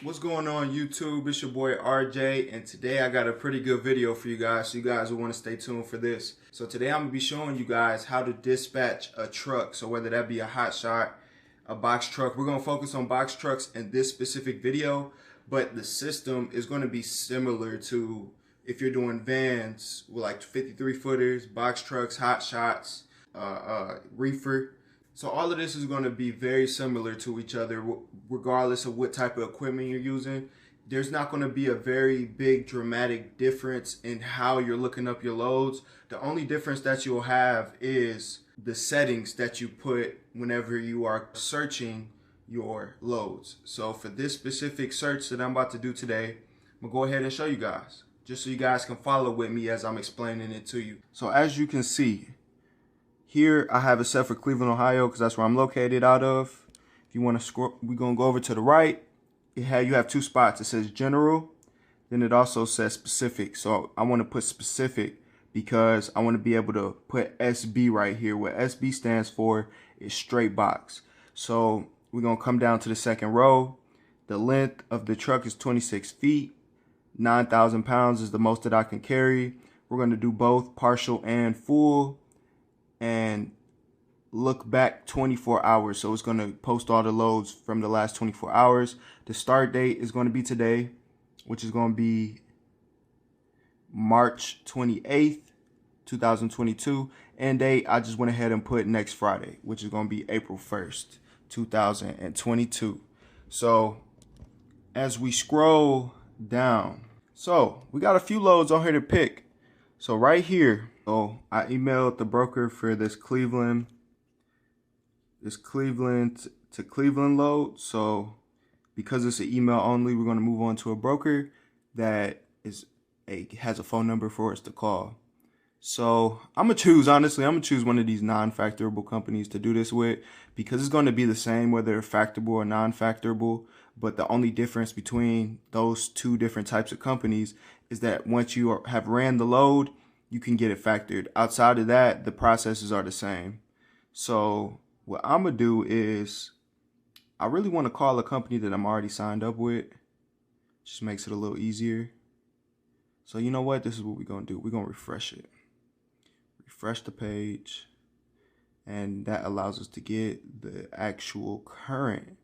What's going on YouTube? It's your boy RJ, and today I got a pretty good video for you guys, so you guys will want to stay tuned for this. So today I'm going to be showing you guys how to dispatch a truck. So whether that be a hot shot, a box truck, we're going to focus on box trucks in this specific video, but the system is going to be similar to if you're doing vans with like 53 footers, box trucks, hot shots, reefer. So all of this is going to be very similar to each other regardless of what type of equipment you're using. There's not going to be a very big dramatic difference in how you're looking up your loads. The only difference that you'll have is the settings that you put whenever you are searching your loads. So for this specific search that I'm about to do today, I'm going to go ahead and show you guys, just so you guys can follow with me as I'm explaining it to you. So as you can see, here I have it set for Cleveland, Ohio, because that's where I'm located out of. If you want to scroll, we're going to go over to the right. You have two spots. It says general, then it also says specific. So I want to put specific because I want to be able to put SB right here. What SB stands for is straight box. So we're going to come down to the second row. The length of the truck is 26 feet. 9,000 pounds is the most that I can carry. We're going to do both partial and full, and look back 24 hours. So it's going to post all the loads from the last 24 hours. The start date is going to be today, which is going to be March 28th, 2022. End date, I just went ahead and put next Friday, which is going to be April 1st, 2022. So as we scroll down, so we got a few loads on here to pick. So right here, so I emailed the broker for this Cleveland to Cleveland load. So because it's an email only, we're going to move on to a broker that has a phone number for us to call. So I'm going to choose one of these non-factorable companies to do this with, because it's going to be the same whether they're factorable or non-factorable. But the only difference between those two different types of companies is that once you have ran the load, you can get it factored. Outside of that, the processes are the same. So what I'm going to do is, I really want to call a company that I'm already signed up with. Just makes it a little easier. So you know what? This is what we're going to do. We're going to refresh it. Refresh the page. And that allows us to get the actual current.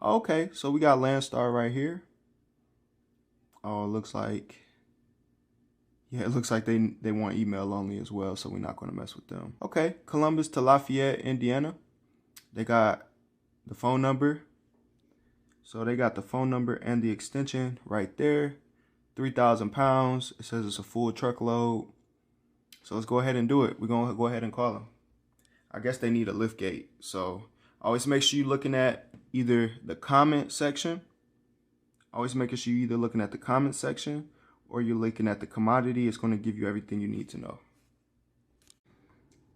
Okay, so we got Landstar right here. Oh, it looks like, yeah, it looks like they want email only as well, so we're not going to mess with them. Okay, Columbus to Lafayette, Indiana. They got the phone number. So they got the phone number and the extension right there. 3,000 pounds. It says it's a full truckload. So let's go ahead and do it. We're going to go ahead and call them. I guess they need a lift gate. So always make sure you're looking at either the comment section. Always making sure you're either looking at the comment section or you're looking at the commodity. It's going to give you everything you need to know.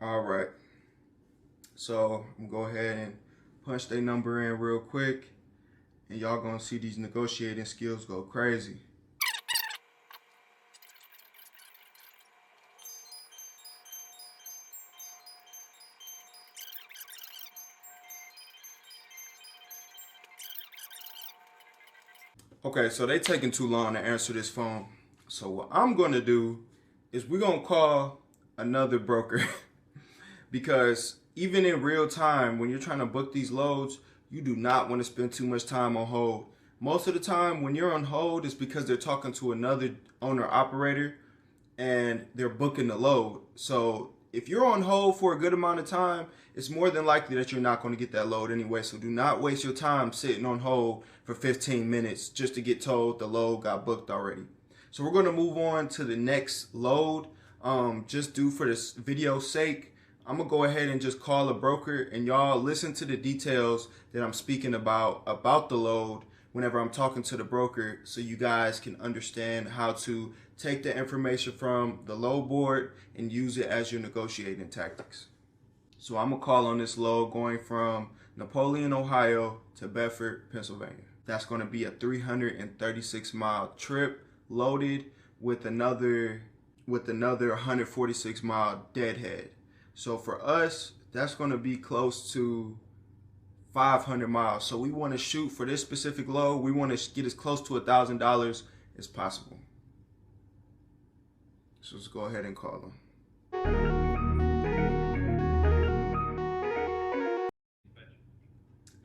All right. So I'm going to go ahead and punch their number in real quick, and y'all going to see these negotiating skills go crazy. Okay, so they taking too long to answer this phone. So what I'm going to do is we're going to call another broker because even in real time, when you're trying to book these loads, you do not want to spend too much time on hold. Most of the time when you're on hold, it's because they're talking to another owner operator and they're booking the load. So if you're on hold for a good amount of time, it's more than likely that you're not going to get that load anyway. So do not waste your time sitting on hold for 15 minutes just to get told the load got booked already. So we're going to move on to the next load. Just due for this video's sake, I'm going to go ahead and just call a broker, and y'all listen to the details that I'm speaking about the load whenever I'm talking to the broker, so you guys can understand how to take the information from the load board and use it as your negotiating tactics. So I'm going to call on this load going from Napoleon, Ohio to Bedford, Pennsylvania. That's going to be a 336-mile trip loaded with another 146-mile deadhead. So for us, that's going to be close to 500 miles. So we want to shoot for this specific load. We want to get as close to $1,000 as possible. So let's go ahead and call them.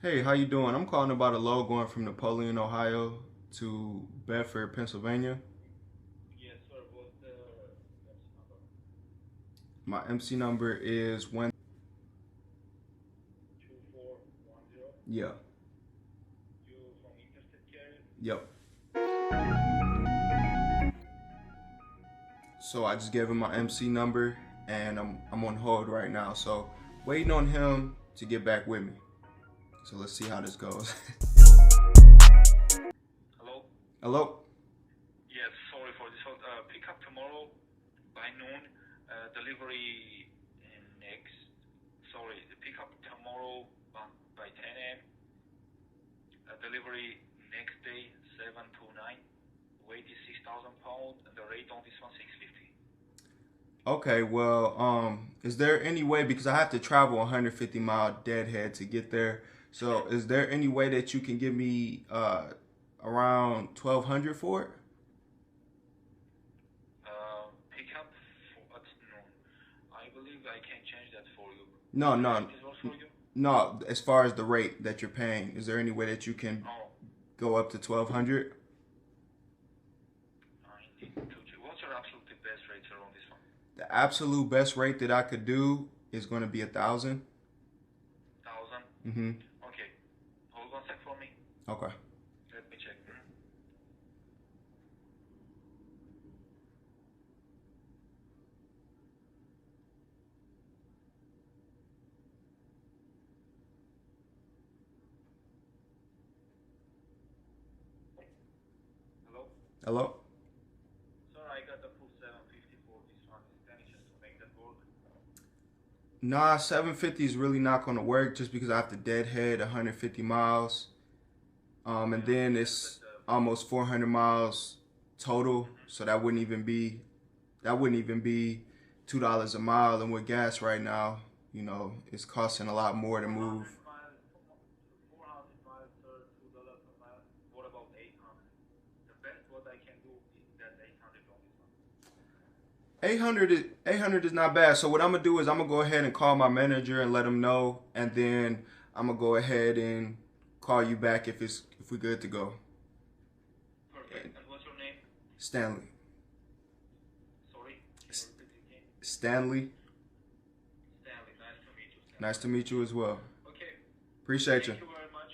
Hey, how you doing? I'm calling about a load going from Napoleon, Ohio to Bedford, Pennsylvania. Yes, sir. What's the number? My MC number is 2410. Yeah. You from Interstate Carrier? Yep. So I just gave him my MC number and I'm on hold right now. So waiting on him to get back with me. So let's see how this goes. Hello? Hello? Yes, sorry for this. Pick up tomorrow by noon. Delivery the pick up tomorrow by 10 a.m. Delivery next day, 7 to 9. Weight is 6,000 pounds and the rate on this one 650. Okay, well, is there any way, because I have to travel 150 mile deadhead to get there. So is there any way that you can give me around 1,200 for it? Pick up at noon. I believe I can change that for you. No. This works for you? No, as far as the rate that you're paying, is there any way that you can go up to 1,200? I need to check. What's your absolute best rate on this one? The absolute best rate that I could do is going to be 1,000. 1,000? Mm-hmm. Okay. Hold on a sec for me. Okay. Let me check. Hello? Hello? Sir, I got the full 750 for this one. Is there any chance to make that work? Nah, 750 is really not going to work just because I have to deadhead 150 miles. And then it's almost 400 miles total. So that wouldn't even be $2 a mile. And with gas right now, you know, it's costing a lot more to move. 400 miles, sir, $2 a mile. What about 800? The best what I can do is that 800 on this one. 800 is not bad. So what I'm gonna do is I'm gonna go ahead and call my manager and let him know, and then I'm gonna go ahead and call you back if we're good to go. Perfect. And what's your name? Stanley. Sorry. Can you repeat it again? Stanley. Stanley. Nice to meet you. Stanley. Nice to meet you as well. Okay. Appreciate you. Thank you very much.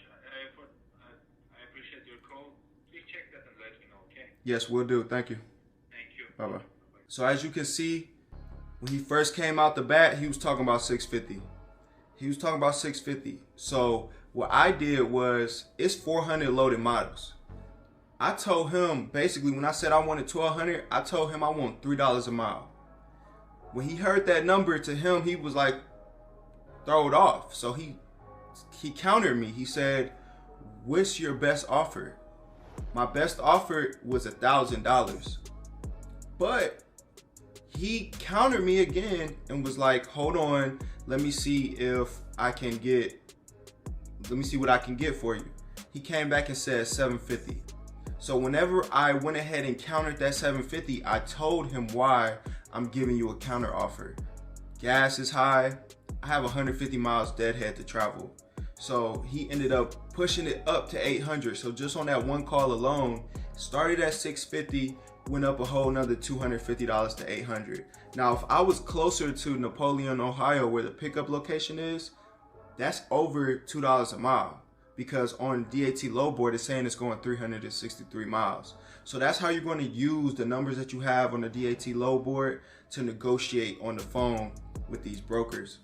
I appreciate your call. Please check that and let me know. Okay. Yes, we'll do. Thank you. Thank you. Bye bye. So as you can see, when he first came out the bat, he was talking about 650. He was talking about 650. So what I did was, it's 400 loaded models. I told him, basically, when I said I wanted 1,200, I told him I want $3 a mile. When he heard that number, to him, he was like, throw it off. So he countered me. He said, what's your best offer? My best offer was $1,000. But he countered me again and was like, hold on, let me see what I can get for you. He came back and said 750. So whenever I went ahead and countered that 750, I told him why I'm giving you a counter offer. Gas is high. I have 150 miles deadhead to travel. So he ended up pushing it up to 800. So just on that one call alone, started at 650, went up a whole nother $250 to 800. Now, if I was closer to Napoleon, Ohio, where the pickup location is, that's over $2 a mile, because on DAT low board, it's saying it's going 363 miles. So that's how you're going to use the numbers that you have on the DAT low board to negotiate on the phone with these brokers.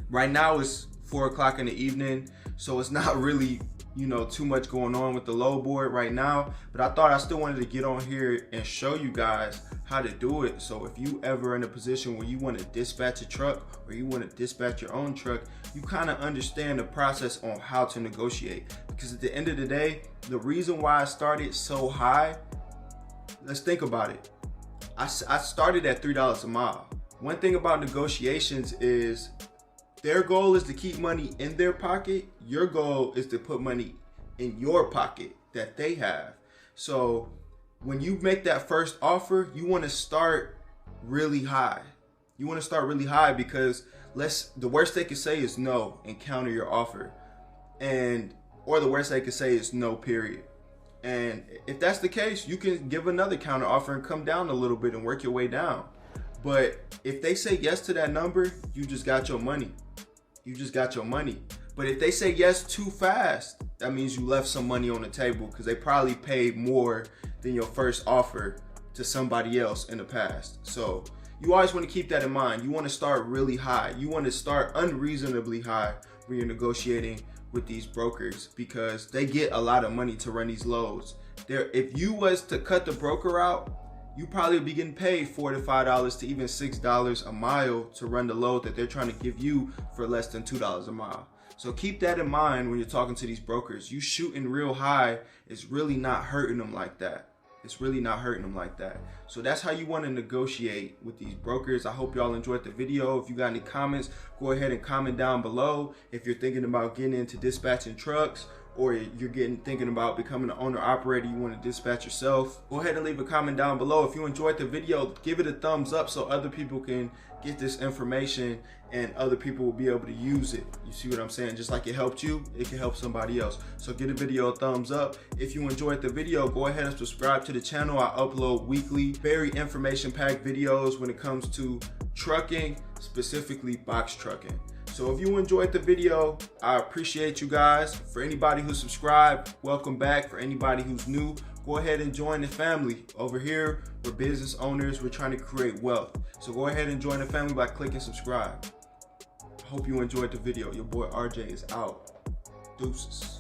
Right now it's 4 o'clock in the evening, so it's not really, you know, too much going on with the low board right now, but I thought I still wanted to get on here and show you guys how to do it. So if you ever in a position where you want to dispatch a truck or you want to dispatch your own truck, you kind of understand the process on how to negotiate. Because at the end of the day, the reason why I started so high, let's think about it. I started at $3 a mile. One thing about negotiations is their goal is to keep money in their pocket, your goal is to put money in your pocket that they have. So when you make that first offer, you want to start really high. You want to start really high because the worst they could say is no and counter your offer. Or the worst they could say is no, period. And if that's the case, you can give another counter offer and come down a little bit and work your way down. But if they say yes to that number, you just got your money. You just got your money. But if they say yes too fast, that means you left some money on the table because they probably paid more than your first offer to somebody else in the past. So you always want to keep that in mind. You want to start really high. You want to start unreasonably high when you're negotiating with these brokers because they get a lot of money to run these loads. If you was to cut the broker out, you probably would be getting paid $4 to $5 to even $6 a mile to run the load that they're trying to give you for less than $2 a mile. So keep that in mind when you're talking to these brokers. You shooting real high is really not hurting them like that. It's really not hurting them like that. So that's how you want to negotiate with these brokers. I hope y'all enjoyed the video. If you got any comments, go ahead and comment down below. If you're thinking about getting into dispatching trucks, or you're thinking about becoming an owner operator, you want to dispatch yourself, go ahead and leave a comment down below. If you enjoyed the video, give it a thumbs up so other people can get this information and other people will be able to use it. You see what I'm saying? Just like it helped you, it can help somebody else. So give the video a thumbs up. If you enjoyed the video, go ahead and subscribe to the channel. I upload weekly, very information-packed videos when it comes to trucking, specifically box trucking. So if you enjoyed the video, I appreciate you guys. For anybody who subscribed, welcome back. For anybody who's new, go ahead and join the family. Over here, we're business owners. We're trying to create wealth. So go ahead and join the family by clicking subscribe. I hope you enjoyed the video. Your boy RJ is out. Deuces.